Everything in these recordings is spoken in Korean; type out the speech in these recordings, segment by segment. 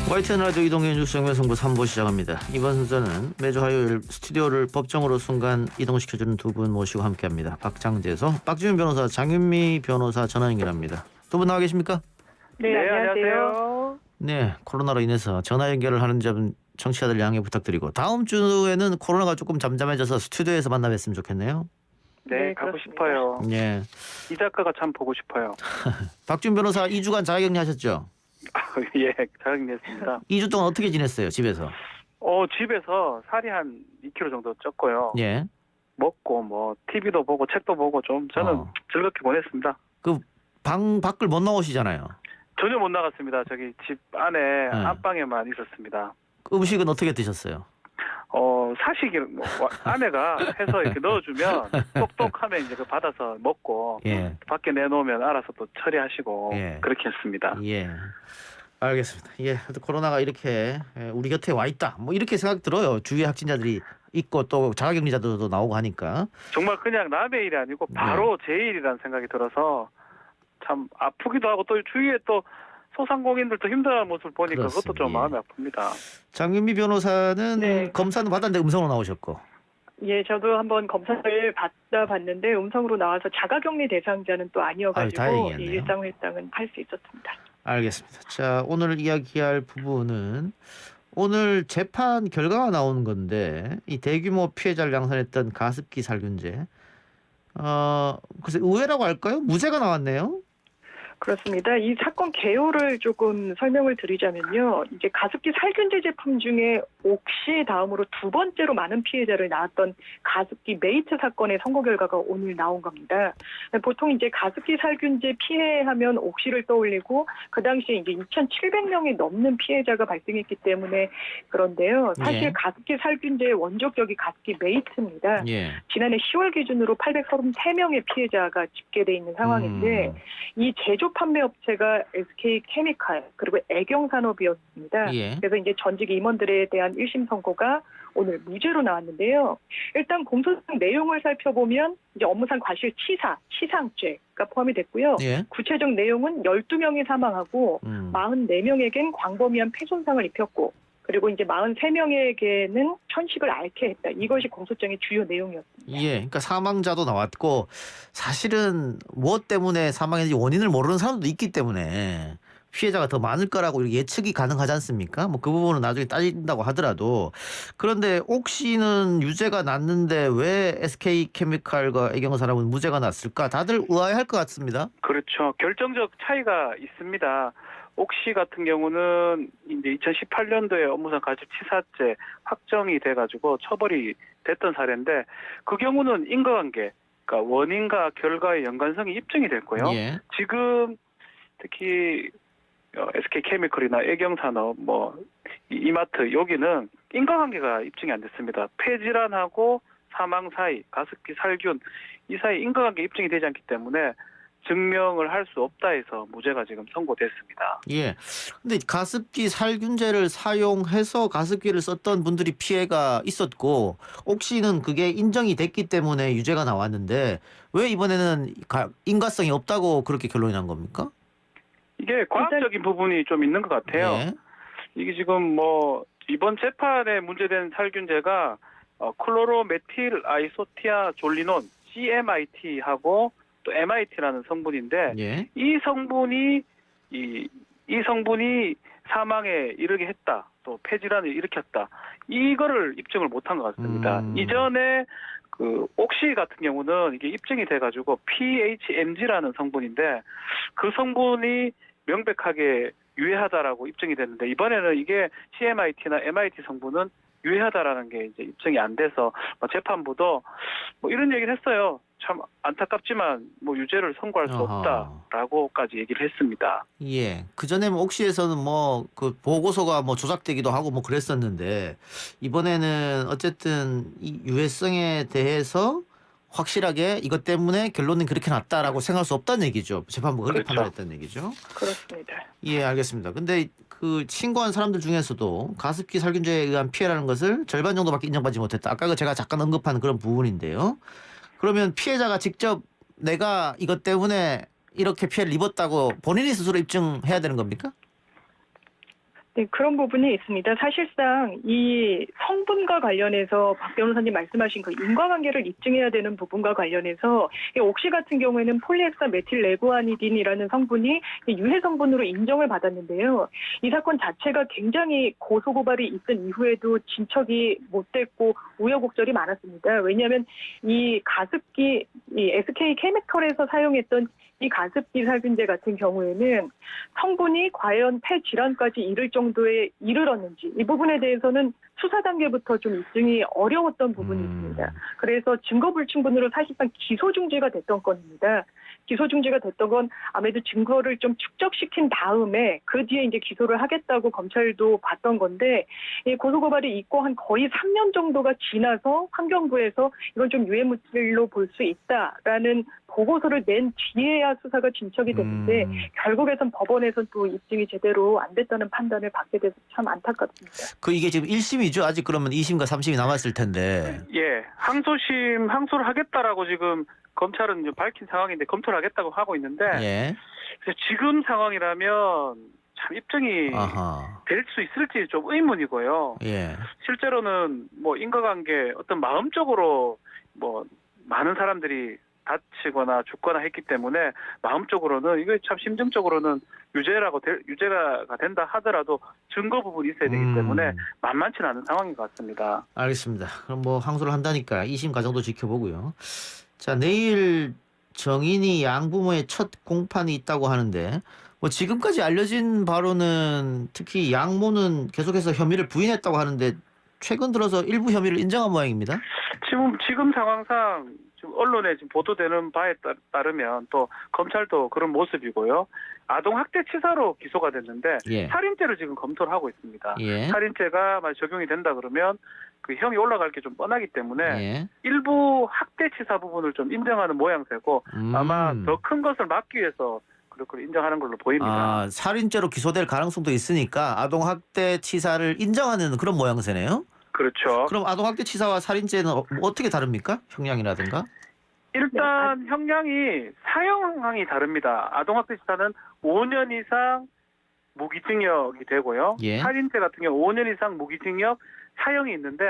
YTN 라디오 이동현 뉴스 정면승부 3부 시작합니다. 이번 순서는 매주 화요일 스튜디오를 법정으로 순간 이동시켜주는 두 분 모시고 함께합니다. 박장재서, 박지훈 변호사, 장윤미 변호사 전화 연결합니다. 두 분 나와 계십니까? 네, 안녕하세요. 네, 코로나로 인해서 전화 연결을 하는 점 청취자들 양해 부탁드리고, 다음 주에는 코로나가 조금 잠잠해져서 스튜디오에서 만나 뵀으면 좋겠네요. 네, 가고 그렇습니다. 싶어요. 네, 이 작가가 참 보고 싶어요. 박지훈 변호사 2주간 자가격리 하셨죠? 예, 자격냈습니다. 2주 동안 어떻게 지냈어요, 집에서? 집에서 살이 한 2kg 정도 쪘고요. 예. 먹고 뭐 TV도 보고 책도 보고 좀 저는 즐겁게 보냈습니다. 그 방 밖을 못 나오시잖아요. 전혀 못 나갔습니다. 저기 집 안에 안방에만 있었습니다. 음식은 어떻게 드셨어요? 사식을 아내가 해서 이렇게 넣어주면 똑똑하면 이제 그 받아서 먹고 예. 밖에 내놓으면 알아서 또 처리하시고 예. 그렇게 했습니다. 예. 알겠습니다. 예. 하여튼 코로나가 이렇게 우리 곁에 와 있다. 뭐 이렇게 생각 들어요. 주위에 확진자들이 있고 또 자가격리자들도 나오고 하니까. 정말 그냥 남의 일이 아니고 바로 제 일이라는 생각이 들어서 참 아프기도 하고 또 주위에 또 소상공인들도 힘들어하는 모습을 보니까 그렇습니다. 그것도 좀 마음이 아픕니다. 장윤미 변호사는 네. 검사는 받았는데 음성으로 나오셨고. 예, 저도 한번 검사를 받아봤는데 음성으로 나와서 자가격리 대상자는 또 아니어가지고 다행이었네요. 일상회상은 할 수 있었습니다. 알겠습니다. 자, 오늘 이야기할 부분은 오늘 재판 결과가 나오는 건데 이 대규모 피해자를 양산했던 가습기 살균제. 글쎄 의외라고 할까요? 무죄가 나왔네요. 그렇습니다. 이 사건 개요를 조금 설명을 드리자면요. 이제 가습기 살균제 제품 중에 옥시 다음으로 두 번째로 많은 피해자를 낳았던 가습기 메이트 사건의 선고 결과가 오늘 나온 겁니다. 보통 이제 가습기 살균제 피해하면 옥시를 떠올리고 그 당시에 이제 2,700명이 넘는 피해자가 발생했기 때문에 그런데요. 사실 예. 가습기 살균제의 원조격이 가습기 메이트입니다. 예. 지난해 10월 기준으로 833명의 피해자가 집계돼 있는 상황인데 이 제조 판매 업체가 SK 케미칼 그리고 애경산업이었습니다. 예. 그래서 이제 전직 임원들에 대한 1심 선고가 오늘 무죄로 나왔는데요. 일단 공소장 내용을 살펴보면 이제 업무상 과실치사, 치상죄가 포함이 됐고요. 예. 구체적 내용은 12명이 사망하고 44명에겐 광범위한 폐손상을 입혔고 그리고 이제 43명에게는 천식을 앓게 했다. 이것이 공소장의 주요 내용이었습니다. 예, 그러니까 사망자도 나왔고 사실은 무엇 때문에 사망했는지 원인을 모르는 사람도 있기 때문에 피해자가 더 많을 거라고 예측이 가능하지 않습니까? 뭐 그 부분은 나중에 따진다고 하더라도 그런데 옥시는 유죄가 났는데 왜 SK케미칼과 애경산업은 무죄가 났을까? 다들 의아해할 것 같습니다. 그렇죠. 결정적 차이가 있습니다. 옥시 같은 경우는 이제 2018년도에 업무상 가십치사죄 확정이 돼가지고 처벌이 됐던 사례인데 그 경우는 인과관계, 그러니까 원인과 결과의 연관성이 입증이 됐고요. 예. 지금 특히 SK케미칼이나 애경산업, 뭐 이마트 여기는 인과관계가 입증이 안 됐습니다. 폐질환하고 사망 사이, 가습기 살균 이 사이 인과관계 입증이 되지 않기 때문에 증명을 할 수 없다 해서 무죄가 지금 선고됐습니다. 예. 근데 가습기 살균제를 사용해서 가습기를 썼던 분들이 피해가 있었고 옥시는 그게 인정이 됐기 때문에 유죄가 나왔는데 왜 이번에는 인과성이 없다고 그렇게 결론이 난 겁니까? 이게 과학적인 부분이 좀 있는 것 같아요. 예. 이게 지금 뭐 이번 재판에 문제된 살균제가 클로로메틸 아이소티아졸리논 CMIT하고 또 MIT라는 성분인데 예. 이 성분이 이 성분이 사망에 이르게 했다. 또 폐질환을 일으켰다. 이거를 입증을 못한 것 같습니다. 이전에 그 옥시 같은 경우는 이게 입증이 돼가지고 PHMG라는 성분인데 그 성분이 명백하게 유해하다라고 입증이 됐는데 이번에는 이게 CMIT나 MIT 성분은 유해하다라는 게 이제 입증이 안 돼서 재판부도 뭐 이런 얘기를 했어요. 참 안타깝지만 뭐 유죄를 선고할 수 없다라고까지 얘기를 했습니다. 예. 그 전에 옥시에서는 뭐 그 보고서가 뭐 조작되기도 하고 뭐 그랬었는데 이번에는 어쨌든 이 유해성에 대해서 확실하게 이것 때문에 결론은 그렇게 났다라고 생각할 수 없다는 얘기죠. 재판부가 그렇게 그렇죠. 판단했다는 얘기죠. 그렇습니다. 예, 알겠습니다. 근데 그 신고한 사람들 중에서도 가습기 살균제에 의한 피해라는 것을 절반 정도밖에 인정받지 못했다. 아까 제가 잠깐 언급한 그런 부분인데요. 그러면 피해자가 직접 내가 이것 때문에 이렇게 피해를 입었다고 본인이 스스로 입증해야 되는 겁니까? 네, 그런 부분이 있습니다. 사실상 이 성분과 관련해서 박 변호사님 말씀하신 그 인과관계를 입증해야 되는 부분과 관련해서 이 옥시 같은 경우에는 폴리엑사 메틸 레구아니딘이라는 성분이 유해 성분으로 인정을 받았는데요. 이 사건 자체가 굉장히 고소고발이 있던 이후에도 진척이 못 됐고 우여곡절이 많았습니다. 왜냐하면 이 가습기, 이 SK 케미컬에서 사용했던 이 가습기 살균제 같은 경우에는 성분이 과연 폐 질환까지 이를 정도에 이르렀는지 이 부분에 대해서는 수사 단계부터 좀 입증이 어려웠던 부분이 있습니다. 그래서 증거 불충분으로 사실상 기소 중지가 됐던 건입니다. 기소 중지가 됐던 건 아무래도 증거를 좀 축적시킨 다음에 그 뒤에 이제 기소를 하겠다고 검찰도 봤던 건데 이 고소고발이 있고 한 거의 3년 정도가 지나서 환경부에서 이건 좀 유해물질로 볼 수 있다라는 보고서를 낸 뒤에야 수사가 진척이 됐는데 결국에선 법원에서는 또 입증이 제대로 안 됐다는 판단을 받게 돼서 참 안타깝습니다. 그 이게 지금 1심이죠. 아직 그러면 2심과 3심이 남았을 텐데. 예, 항소를 하겠다라고 지금 검찰은 이제 밝힌 상황인데 검토를 하겠다고 하고 있는데 예. 그래서 지금 상황이라면 참 입증이 아하. 될 수 있을지 좀 의문이고요. 예. 실제로는 뭐 인과관계 어떤 마음적으로 뭐 많은 사람들이 다치거나 죽거나 했기 때문에 마음적으로는 이거 참 심정적으로는 유죄가 된다 하더라도 증거 부분이 있어야 되기 때문에 만만치는 않은 상황인 것 같습니다. 알겠습니다. 그럼 뭐 항소를 한다니까 2심 과정도 지켜보고요. 자, 내일 정인이 양부모의 첫 공판이 있다고 하는데 뭐 지금까지 알려진 바로는 특히 양모는 계속해서 혐의를 부인했다고 하는데 최근 들어서 일부 혐의를 인정한 모양입니다. 지금 상황상 지금 언론에 지금 보도되는 바에 따르면 또 검찰도 그런 모습이고요. 아동학대치사로 기소가 됐는데 예. 살인죄를 지금 검토를 하고 있습니다. 예. 살인죄가 만약 적용이 된다 그러면 그 형이 올라갈 게 좀 뻔하기 때문에 예. 일부 학대치사 부분을 좀 인정하는 모양새고 아마 더 큰 것을 막기 위해서 그렇게 인정하는 걸로 보입니다. 아, 살인죄로 기소될 가능성도 있으니까 아동학대치사를 인정하는 그런 모양새네요. 그렇죠. 그럼 아동학대치사와 살인죄는 어떻게 다릅니까? 형량이라든가? 일단 형량이 사형이 다릅니다. 아동학대치사는 5년 이상 무기징역이 되고요. 예. 살인죄 같은 경우 5년 이상 무기징역, 사형이 있는데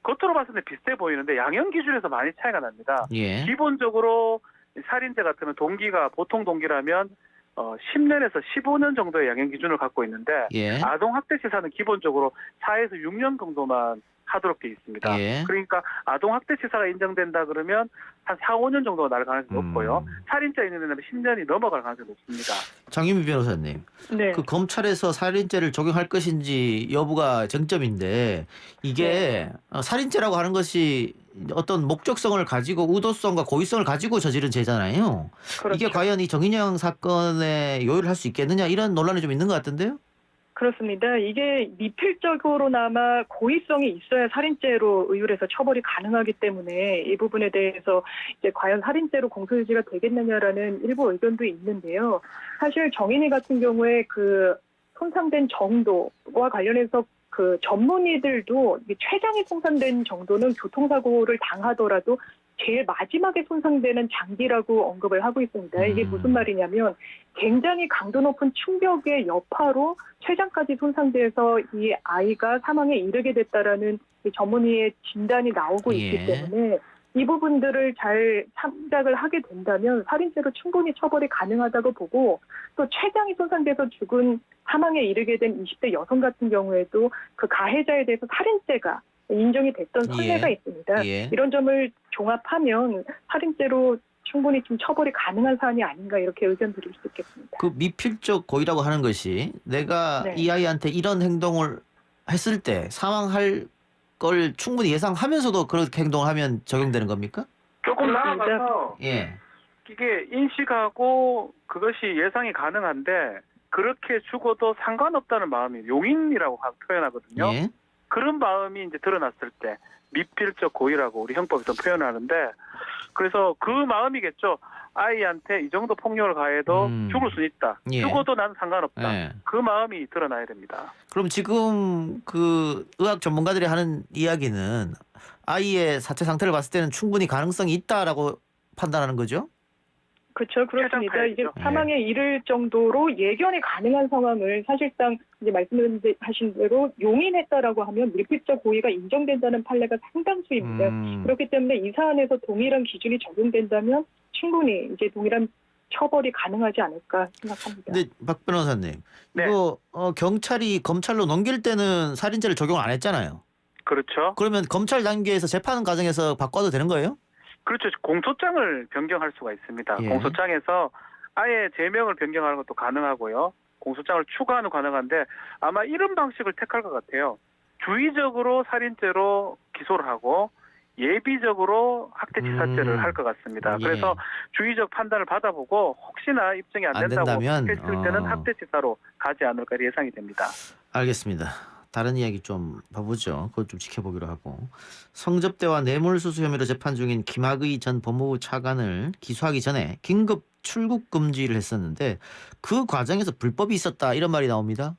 겉으로 봤을 때 비슷해 보이는데 양형 기준에서 많이 차이가 납니다. 예. 기본적으로 살인죄 같으면 동기가 보통 동기라면 10년에서 15년 정도의 양형 기준을 갖고 있는데 예. 아동학대치사는 기본적으로 4에서 6년 정도만 하도록 되어 있습니다. 예. 그러니까 아동학대치사가 인정된다 그러면 한 4, 5년 정도가 날 가능성이 높고요. 살인죄 있는 데는 10년이 넘어갈 가능성이 높습니다. 장유미 변호사님, 네. 그 검찰에서 살인죄를 적용할 것인지 여부가 쟁점인데 이게 살인죄라고 하는 것이 어떤 목적성을 가지고 의도성과 고의성을 가지고 저지른 죄잖아요. 그렇죠. 이게 과연 이 정인영 사건에 요율을 할 수 있겠느냐 이런 논란이 좀 있는 것 같은데요. 그렇습니다. 이게 미필적으로나마 고의성이 있어야 살인죄로 의율해서 처벌이 가능하기 때문에 이 부분에 대해서 이제 과연 살인죄로 공소유지가 되겠느냐라는 일부 의견도 있는데요. 사실 정인이 같은 경우에 그 손상된 정도와 관련해서 그 전문의들도 췌장이 손상된 정도는 교통사고를 당하더라도 제일 마지막에 손상되는 장기라고 언급을 하고 있습니다. 이게 무슨 말이냐면 굉장히 강도 높은 충격의 여파로 췌장까지 손상돼서 이 아이가 사망에 이르게 됐다라는 전문의의 진단이 나오고 있기 예. 때문에 이 부분들을 잘 참작을 하게 된다면 살인죄로 충분히 처벌이 가능하다고 보고 또 췌장이 손상돼서 죽은 사망에 이르게 된 20대 여성 같은 경우에도 그 가해자에 대해서 살인죄가 인정이 됐던 선례가 예. 있습니다. 예. 이런 점을 종합하면 살인죄로 충분히 좀 처벌이 가능한 사안이 아닌가 이렇게 의견 드릴 수 있겠습니다. 그 미필적 고의라고 하는 것이 내가 네. 이 아이한테 이런 행동을 했을 때 사망할 걸 충분히 예상하면서도 그렇게 행동을 하면 적용되는 겁니까? 조금 그렇습니다. 나아가서 예. 이게 인식하고 그것이 예상이 가능한데 그렇게 죽어도 상관없다는 마음이 용인이라고 표현하거든요. 예. 그런 마음이 이제 드러났을 때 미필적 고의라고 우리 형법에서 표현하는데 그래서 그 마음이겠죠. 아이한테 이 정도 폭력을 가해도 죽을 수 있다. 예. 죽어도 나는 상관없다. 예. 그 마음이 드러나야 됩니다. 그럼 지금 그 의학 전문가들이 하는 이야기는 아이의 사체 상태를 봤을 때는 충분히 가능성이 있다라고 판단하는 거죠? 그렇죠. 그렇습니다. 최장 이게 타협이죠. 사망에 이를 정도로 예견이 가능한 상황을 사실상 이제 말씀하신 대로 용인했다라고 하면 밀필적 고의가 인정된다는 판례가 상당수입니다. 그렇기 때문에 이 사안에서 동일한 기준이 적용된다면 충분히 이제 동일한 처벌이 가능하지 않을까 생각합니다. 근데 박 변호사님, 네. 이거 경찰이 검찰로 넘길 때는 살인죄를 적용 안 했잖아요. 그렇죠. 그러면 검찰 단계에서 재판 과정에서 바꿔도 되는 거예요? 그렇죠. 공소장을 변경할 수가 있습니다. 예. 공소장에서 아예 제명을 변경하는 것도 가능하고요. 공소장을 추가하는 가능한데 아마 이런 방식을 택할 것 같아요. 주의적으로 살인죄로 기소를 하고 예비적으로 학대치사죄를 할 것 같습니다. 예. 그래서 주의적 판단을 받아보고 혹시나 입증이 안 안 된다고 된다면, 했을 때는 학대치사로 가지 않을까 예상이 됩니다. 알겠습니다. 다른 이야기 좀 봐보죠. 그것 좀 지켜보기로 하고. 성접대와 뇌물수수 혐의로 재판 중인 김학의 전 법무부 차관을 기소하기 전에 긴급 출국 금지를 했었는데 그 과정에서 불법이 있었다 이런 말이 나옵니다.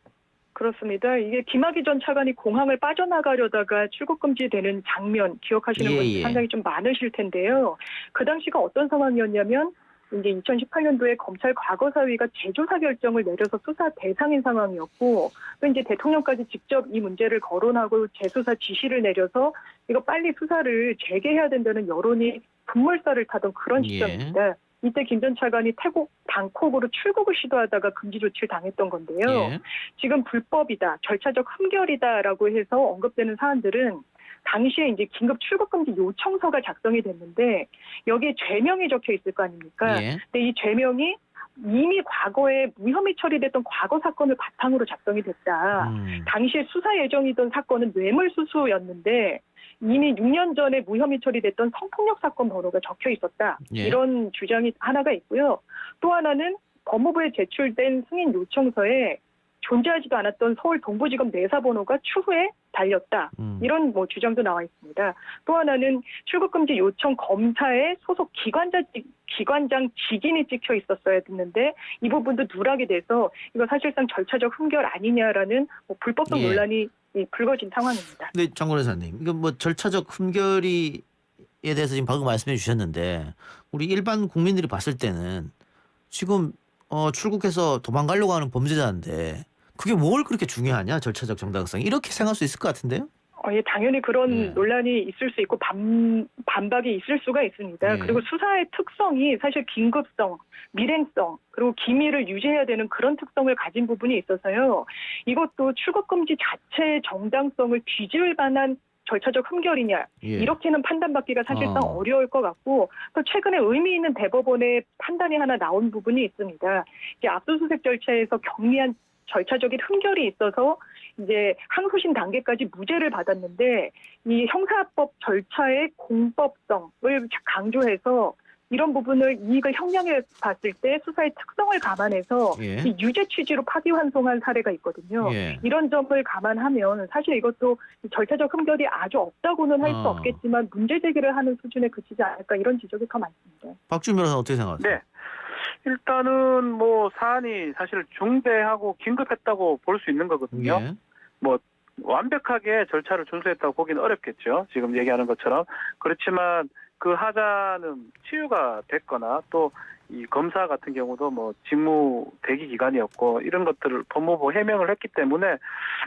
그렇습니다. 이게 김학의 전 차관이 공항을 빠져나가려다가 출국 금지되는 장면 기억하시는 예, 분이 예. 상당히 좀 많으실 텐데요. 그 당시가 어떤 상황이었냐면 이제 2018년도에 검찰 과거사위가 재조사 결정을 내려서 수사 대상인 상황이었고 또 이제 대통령까지 직접 이 문제를 거론하고 재수사 지시를 내려서 이거 빨리 수사를 재개해야 된다는 여론이 분물살을 타던 그런 예. 시점입니다. 이때 김 전 차관이 태국 방콕으로 출국을 시도하다가 금지 조치를 당했던 건데요. 예. 지금 불법이다, 절차적 흠결이다라고 해서 언급되는 사안들은 당시에 이제 긴급 출국금지 요청서가 작성이 됐는데 여기에 죄명이 적혀 있을 거 아닙니까? 예. 근데 이 죄명이 이미 과거에 무혐의 처리됐던 과거 사건을 바탕으로 작성이 됐다. 당시에 수사 예정이던 사건은 뇌물수수였는데 이미 6년 전에 무혐의 처리됐던 성폭력 사건 번호가 적혀 있었다. 예. 이런 주장이 하나가 있고요. 또 하나는 법무부에 제출된 승인 요청서에 존재하지도 않았던 서울 동부지검 내사 번호가 추후에 달렸다. 이런 뭐 주장도 나와 있습니다. 또 하나는 출국금지 요청 검사의 소속 기관장 직인이 찍혀 있었어야 됐는데 이 부분도 누락이 돼서 이거 사실상 절차적 흠결 아니냐라는 뭐 불법성 예. 논란이 불거진 상황입니다. 근데 장군 회사님, 이거 뭐 절차적 흠결이에 대해서 지금 방금 말씀해 주셨는데 우리 일반 국민들이 봤을 때는 지금 출국해서 도망가려고 하는 범죄자인데 그게 뭘 그렇게 중요하냐 절차적 정당성 이렇게 생각할 수 있을 것 같은데요? 예, 당연히 그런 예. 논란이 있을 수 있고 반박이 있을 수가 있습니다. 예. 그리고 수사의 특성이 사실 긴급성, 밀행성, 그리고 기밀을 유지해야 되는 그런 특성을 가진 부분이 있어서요. 이것도 출국금지 자체의 정당성을 뒤집을 만한 절차적 흠결이냐 예. 이렇게는 판단받기가 사실상 어. 어려울 것 같고 또 최근에 의미 있는 대법원의 판단이 하나 나온 부분이 있습니다. 이제 압수수색 절차에서 경미한 절차적인 흠결이 있어서 이제 항소심 단계까지 무죄를 받았는데 이 형사법 절차의 공법성을 강조해서 이런 부분을 이익을 형량해 봤을 때 수사의 특성을 감안해서 예. 이 유죄 취지로 파기환송한 사례가 있거든요. 예. 이런 점을 감안하면 사실 이것도 절차적 흠결이 아주 없다고는 할 수 없겠지만 문제 제기를 하는 수준에 그치지 않을까 이런 지적이 더 많습니다. 박준 변호사 어떻게 생각하세요? 네. 일단은 뭐 사안이 사실 중대하고 긴급했다고 볼 수 있는 거거든요. 예. 뭐 완벽하게 절차를 준수했다고 보기는 어렵겠죠. 지금 얘기하는 것처럼. 그렇지만 그 하자는 치유가 됐거나 또 이 검사 같은 경우도 뭐 직무 대기 기간이었고 이런 것들을 법무부 해명을 했기 때문에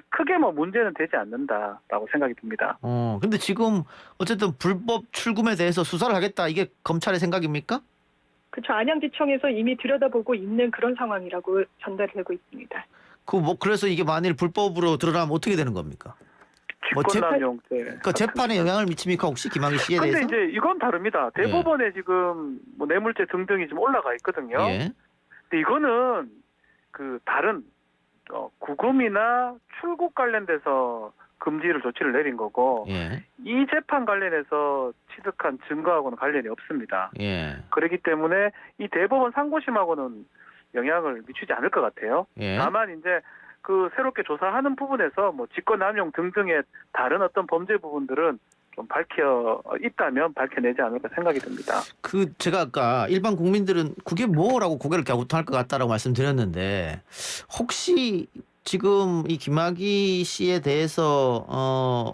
크게 뭐 문제는 되지 않는다라고 생각이 듭니다. 근데 지금 어쨌든 불법 출금에 대해서 수사를 하겠다 이게 검찰의 생각입니까? 그렇죠. 안양지청에서 이미 들여다보고 있는 그런 상황이라고 전달되고 있습니다. 그래서 이게 만일 불법으로 드러나면 어떻게 되는 겁니까? 뭐 직권남용죄. 그 재판에 영향을 미칩니까 혹시 김학의 씨에 근데 대해서? 이제 이건 다릅니다. 대법원에 지금 뭐 뇌물죄 등등이 좀 올라가 있거든요. 예. 근데 이거는 그 다른 구금이나 출국 관련돼서 금지를 조치를 내린 거고 예. 이 재판 관련해서 취득한 증거하고는 관련이 없습니다. 예. 그렇기 때문에 이 대법원 상고심하고는 영향을 미치지 않을 것 같아요. 예. 다만 이제 그 새롭게 조사하는 부분에서 뭐 직권남용 등등의 다른 어떤 범죄 부분들은 좀 밝혀 있다면 밝혀내지 않을까 생각이 듭니다. 제가 아까 일반 국민들은 그게 뭐라고 고개를 갸우뚱할 것 같다라고 말씀드렸는데 혹시 지금 이 김학의 씨에 대해서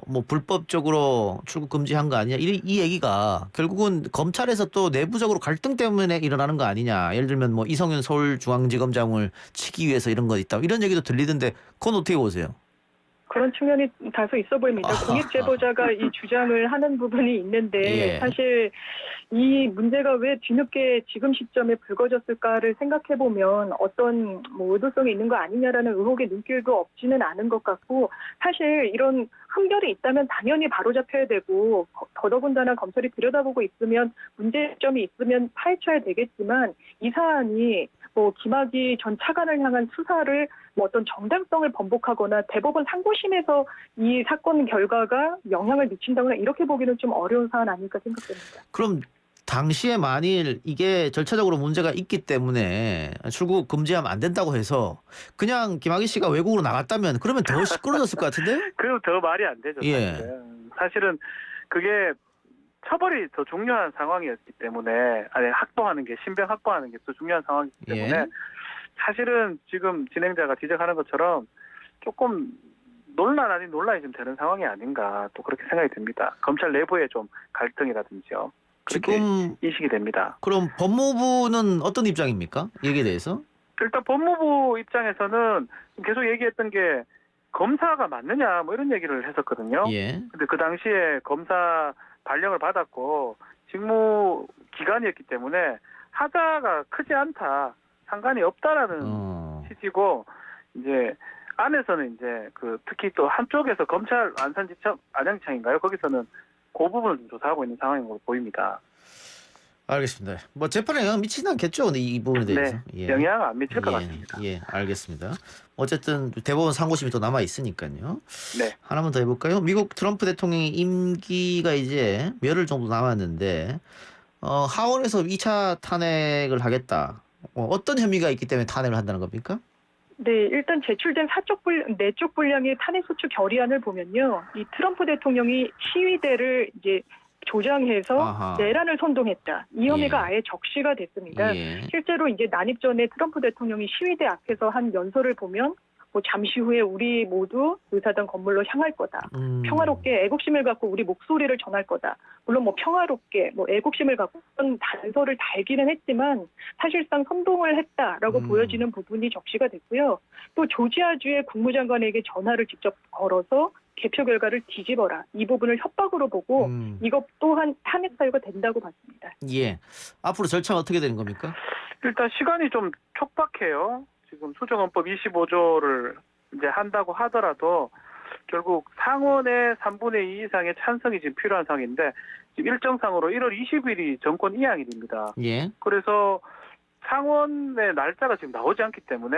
뭐 불법적으로 출국 금지한 거 아니냐 이 얘기가 결국은 검찰에서 또 내부적으로 갈등 때문에 일어나는 거 아니냐. 예를 들면 뭐 이성윤 서울중앙지검장을 치기 위해서 이런 거 있다. 이런 얘기도 들리던데 그건 어떻게 보세요? 그런 측면이 다소 있어 보입니다. 공익 제보자가 이 주장을 하는 부분이 있는데 예. 사실 이 문제가 왜 뒤늦게 지금 시점에 불거졌을까를 생각해 보면 어떤 뭐 의도성이 있는 거 아니냐라는 의혹의 눈길도 없지는 않은 것 같고 사실 이런 흠결이 있다면 당연히 바로잡혀야 되고 더더군다나 검찰이 들여다보고 있으면 문제점이 있으면 파헤쳐야 되겠지만 이 사안이 뭐 김학의 전 차관을 향한 수사를 뭐 어떤 정당성을 번복하거나 대법원 상고심에서 이 사건 결과가 영향을 미친다거나 이렇게 보기는 좀 어려운 사안 아닐까 생각됩니다. 그럼 당시에 만일 이게 절차적으로 문제가 있기 때문에 출국 금지하면 안 된다고 해서 그냥 김학의 씨가 외국으로 나갔다면 그러면 더 시끄러졌을 것 같은데? 그럼 더 말이 안 되죠. 예. 사실은 그게 처벌이 더 중요한 상황이었기 때문에 아니 확보하는 게 신병 확보하는 게 더 중요한 상황이기 때문에 예. 사실은 지금 진행자가 지적하는 것처럼 조금 논란 아닌 논란이 좀 되는 상황이 아닌가 또 그렇게 생각이 듭니다. 검찰 내부의 좀 갈등이라든지요. 그렇게 지금 인식이 됩니다. 그럼 법무부는 어떤 입장입니까? 여기에 대해서? 일단 법무부 입장에서는 계속 얘기했던 게 검사가 맞느냐 뭐 이런 얘기를 했었거든요. 예. 근데 그 당시에 검사 발령을 받았고 직무 기간이었기 때문에 하자가 크지 않다, 상관이 없다라는 취지고 이제 안에서는 이제 그 특히 또 한쪽에서 검찰 안산지청 안양청인가요? 거기서는 그 부분을 좀 조사하고 있는 상황인 걸로 보입니다. 알겠습니다. 뭐 재판에 영향 미치진 않겠죠, 근데 이 부분에 대해서. 네, 영향 안 미칠 것 예, 같습니다. 예, 알겠습니다. 어쨌든 대법원 상고심이 또 남아 있으니까요. 네. 하나만 더 해볼까요? 미국 트럼프 대통령의 임기가 이제 몇흘 정도 남았는데 하원에서 2차 탄핵을 하겠다. 어떤 혐의가 있기 때문에 탄핵을 한다는 겁니까? 네, 일단 제출된 내적 분량의 탄핵소추 결의안을 보면요, 이 트럼프 대통령이 시위대를 이제 조장해서 아하. 내란을 선동했다. 이 혐의가 예. 아예 적시가 됐습니다. 예. 실제로 이제 난입 전에 트럼프 대통령이 시위대 앞에서 한 연설을 보면 뭐 잠시 후에 우리 모두 의사당 건물로 향할 거다. 평화롭게 애국심을 갖고 우리 목소리를 전할 거다. 물론 뭐 평화롭게 뭐 애국심을 갖고 어떤 단서를 달기는 했지만 사실상 선동을 했다라고 보여지는 부분이 적시가 됐고요. 또 조지아주의 국무장관에게 전화를 직접 걸어서 개표 결과를 뒤집어라. 이 부분을 협박으로 보고 이것 또한 탄핵 사유가 된다고 봤습니다. 예. 앞으로 절차가 어떻게 되는 겁니까? 일단 시간이 좀 촉박해요. 지금 수정헌법 25조를 이제 한다고 하더라도 결국 상원의 3분의 2 이상의 찬성이 지금 필요한 상황인데 지금 일정상으로 1월 20일이 정권 이양일입니다. 예. 그래서 상원의 날짜가 지금 나오지 않기 때문에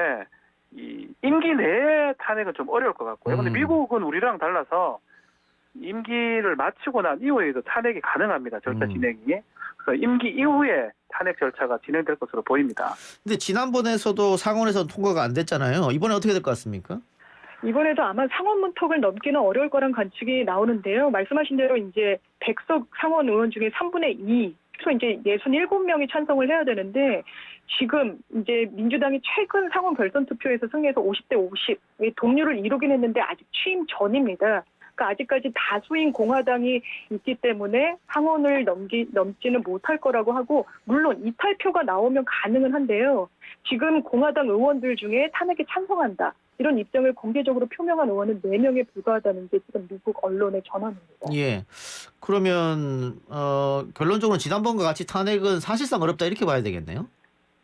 이 임기 내에 탄핵은 좀 어려울 것 같고요. 근데 미국은 우리랑 달라서 임기를 마치고 난 이후에도 탄핵이 가능합니다. 절차 진행이. 그래서 임기 이후에 탄핵 절차가 진행될 것으로 보입니다. 근데 지난번에서도 상원에서 통과가 안 됐잖아요. 이번에 어떻게 될 것 같습니까? 이번에도 아마 상원 문턱을 넘기는 어려울 거란 관측이 나오는데요. 말씀하신 대로 이제 100석 상원 의원 중에 3분의 2, 그래서 이제 67명이 찬성을 해야 되는데 지금 이제 민주당이 최근 상원 결선 투표에서 승리해서 50대 50 동률을 이루긴 했는데 아직 취임 전입니다. 그러니까 아직까지 다수인 공화당이 있기 때문에 상원을 넘지는 못할 거라고 하고 물론 이탈표가 나오면 가능은 한데요. 지금 공화당 의원들 중에 탄핵에 찬성한다. 이런 입장을 공개적으로 표명한 의원은 4명에 불과하다는 게 지금 미국 언론의 전언입니다. 예. 그러면 결론적으로 지난번과 같이 탄핵은 사실상 어렵다 이렇게 봐야 되겠네요.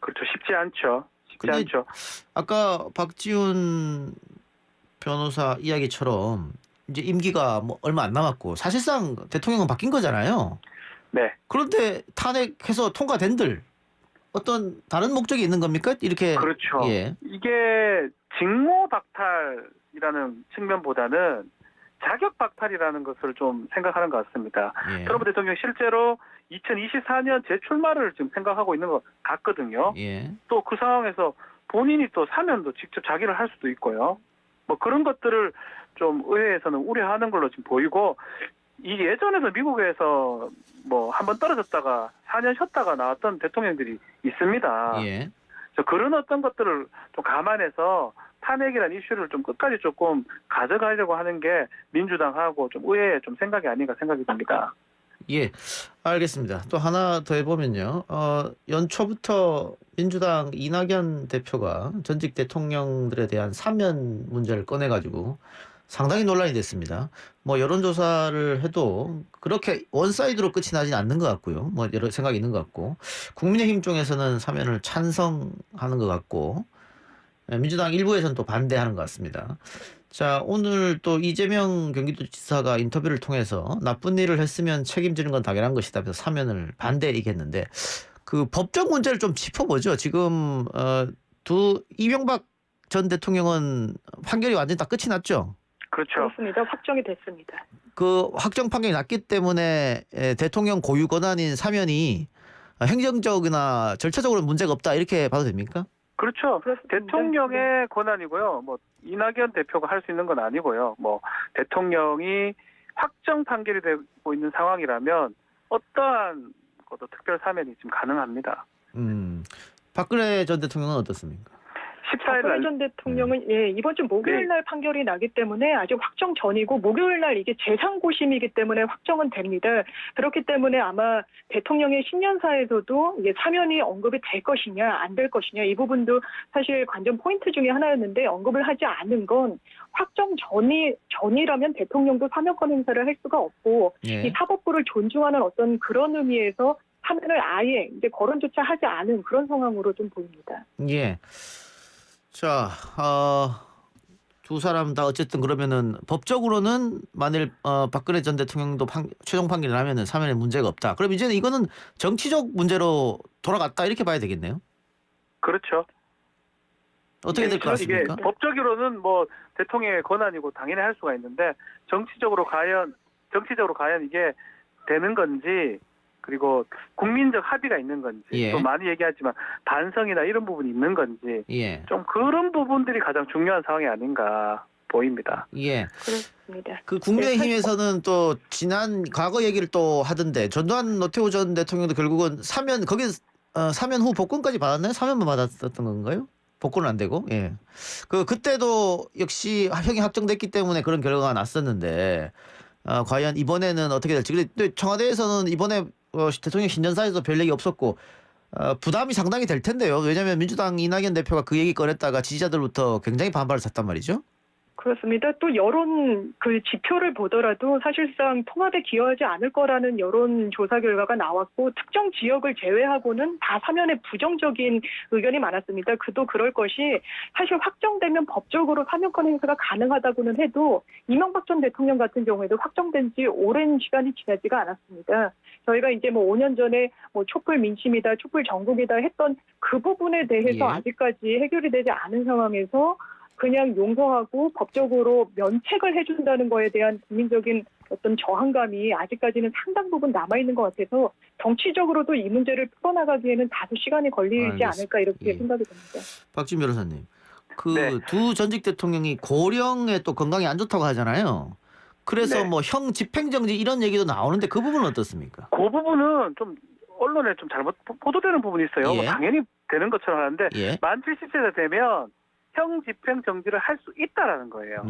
그렇죠. 쉽지 않죠. 근데 않죠. 아까 박지훈 변호사 이야기처럼 이제 임기가 뭐 얼마 안 남았고 사실상 대통령은 바뀐 거잖아요. 네. 그런데 탄핵해서 통과된들 어떤 다른 목적이 있는 겁니까? 이렇게. 그렇죠. 예. 이게 직무 박탈이라는 측면보다는 자격 박탈이라는 것을 좀 생각하는 것 같습니다. 예. 트럼프 대통령 실제로 2024년 재출마를 지금 생각하고 있는 것 같거든요. 예. 또 그 상황에서 본인이 또 사면도 직접 자기를 할 수도 있고요. 뭐 그런 것들을 좀 의회에서는 우려하는 걸로 지금 보이고 이 예전에도 미국에서 뭐 한번 떨어졌다가 4년 쉬었다가 나왔던 대통령들이 있습니다. 예. 그래서 그런 어떤 것들을 좀 감안해서 탄핵이라는 이슈를 좀 끝까지 조금 가져가려고 하는 게 민주당하고 좀 의회의 좀 생각이 아닌가 생각이 듭니다. 예, 알겠습니다. 또 하나 더 해보면요. 연초부터 민주당 이낙연 대표가 전직 대통령들에 대한 사면 문제를 꺼내가지고 상당히 논란이 됐습니다. 뭐 여론조사를 해도 그렇게 원사이드로 끝이 나진 않는 것 같고요. 뭐 여러 생각이 있는 것 같고 국민의힘 쪽에서는 사면을 찬성하는 것 같고 민주당 일부에서는 또 반대하는 것 같습니다. 자, 오늘 또 이재명 경기도지사가 인터뷰를 통해서 나쁜 일을 했으면 책임지는 건 당연한 것이다. 그래서 사면을 반대 얘기했는데 그 법적 문제를 좀 짚어보죠. 지금 이명박 전 대통령은 판결이 완전히 다 끝이 났죠. 그렇죠. 그렇습니다. 확정이 됐습니다. 그 확정 판결이 났기 때문에 대통령 고유 권한인 사면이 행정적이나 절차적으로 문제가 없다 이렇게 봐도 됩니까? 그렇죠. 그렇습니다. 대통령의 권한이고요. 뭐 이낙연 대표가 할 수 있는 건 아니고요. 뭐 대통령이 확정 판결이 되고 있는 상황이라면 어떠한 것도 특별 사면이 지금 가능합니다. 박근혜 전 대통령은 어떻습니까? 14일 박근혜 날 전 대통령은 이번 주 목요일 날 판결이 나기 때문에 아직 확정 전이고 목요일 날 이게 재상고심이기 때문에 확정은 됩니다. 그렇기 때문에 아마 대통령의 신년사에서도 이게 사면이 언급이 될 것이냐 안 될 것이냐 이 부분도 사실 관전 포인트 중에 하나였는데 언급을 하지 않은 건 확정 전이라면 대통령도 사면권 행사를 할 수가 없고 예. 이 사법부를 존중하는 어떤 그런 의미에서 사면을 아예 이제 거론조차 하지 않은 그런 상황으로 좀 보입니다. 예. 자, 두 사람 다 어쨌든 그러면은 법적으로는 만일 박근혜 전 대통령도 최종 판결이 나면은 사면에 문제가 없다. 그럼 이제는 이거는 정치적 문제로 돌아갔다 이렇게 봐야 되겠네요. 그렇죠. 어떻게 될 것 이게 같습니까? 법적으로는 뭐 대통령의 권한이고 당연히 할 수가 있는데 정치적으로 과연 이게 되는 건지 그리고 국민적 합의가 있는 건지 예. 또 많이 얘기하지만 반성이나 이런 부분이 있는 건지 예. 좀 그런 부분들이 가장 중요한 상황이 아닌가 보입니다. 예. 그렇습니다. 그 국민의힘에서는 또 과거 얘기를 또 하던데 전두환 노태우 전 대통령도 결국은 사면 후 복권까지 받았나요? 사면만 받았었던 건가요? 복권은 안 되고. 예. 그때도 역시 형이 확정됐기 때문에 그런 결과가 났었는데 과연 이번에는 어떻게 될지. 근데 청와대에서는 이번에 대통령 신년사에서 별 얘기 없었고 부담이 상당히 될 텐데요. 왜냐하면 민주당 이낙연 대표가 그 얘기 꺼냈다가 지지자들부터 굉장히 반발을 샀단 말이죠. 그렇습니다. 또 여론 그 지표를 보더라도 사실상 통합에 기여하지 않을 거라는 여론 조사 결과가 나왔고 특정 지역을 제외하고는 다 사면에 부정적인 의견이 많았습니다. 그도 그럴 것이 사실 확정되면 법적으로 사면권 행사가 가능하다고는 해도 이명박 전 대통령 같은 경우에도 확정된 지 오랜 시간이 지나지가 않았습니다. 저희가 이제 뭐 5년 전에 뭐 촛불 민심이다, 촛불 전국이다 했던 그 부분에 대해서 예. 아직까지 해결이 되지 않은 상황에서 그냥 용서하고 법적으로 면책을 해준다는 거에 대한 국민적인 어떤 저항감이 아직까지는 상당 부분 남아있는 것 같아서 정치적으로도 이 문제를 풀어나가기에는 다소 시간이 걸리지 않을까 이렇게 예. 생각이 듭니다. 박진 변호사님. 네. 두 전직 대통령이 고령에 또 건강이 안 좋다고 하잖아요. 그래서 네. 뭐 형 집행정지 이런 얘기도 나오는데 그 부분은 어떻습니까? 그 부분은 좀 언론에 좀 잘못 보도되는 부분이 있어요. 예. 당연히 되는 것처럼 하는데 예. 만 70세가 되면 형 집행 정지를 할 수 있다라는 거예요.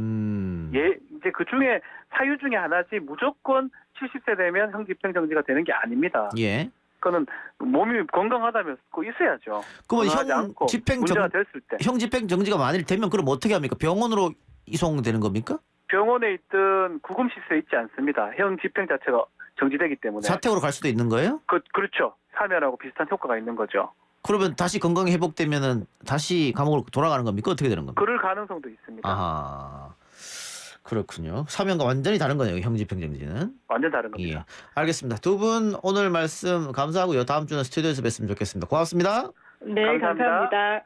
이제 그 중에 사유 중에 하나지 무조건 70세 되면 형 집행 정지가 되는 게 아닙니다. 예. 그거는 몸이 건강하다면 그거 있어야죠. 그러면 건강하지 않고 문제가 됐을 때 형 집행 정지가 만일 되면 그럼 어떻게 합니까? 병원으로 이송되는 겁니까? 병원에 있든 구금 시설에 있지 않습니다. 형 집행 자체가 정지되기 때문에 사택으로 갈 수도 있는 거예요? 그렇죠. 사면하고 비슷한 효과가 있는 거죠. 그러면 다시 건강이 회복되면은 다시 감옥으로 돌아가는 겁니까? 어떻게 되는 겁니까? 그럴 가능성도 있습니다. 아하. 그렇군요. 사면과 완전히 다른 거네요. 형 집행정지는. 완전 다른 예. 겁니다. 알겠습니다. 두 분 오늘 말씀 감사하고요. 다음 주는 스튜디오에서 뵀으면 좋겠습니다. 고맙습니다. 네, 감사합니다. 감사합니다.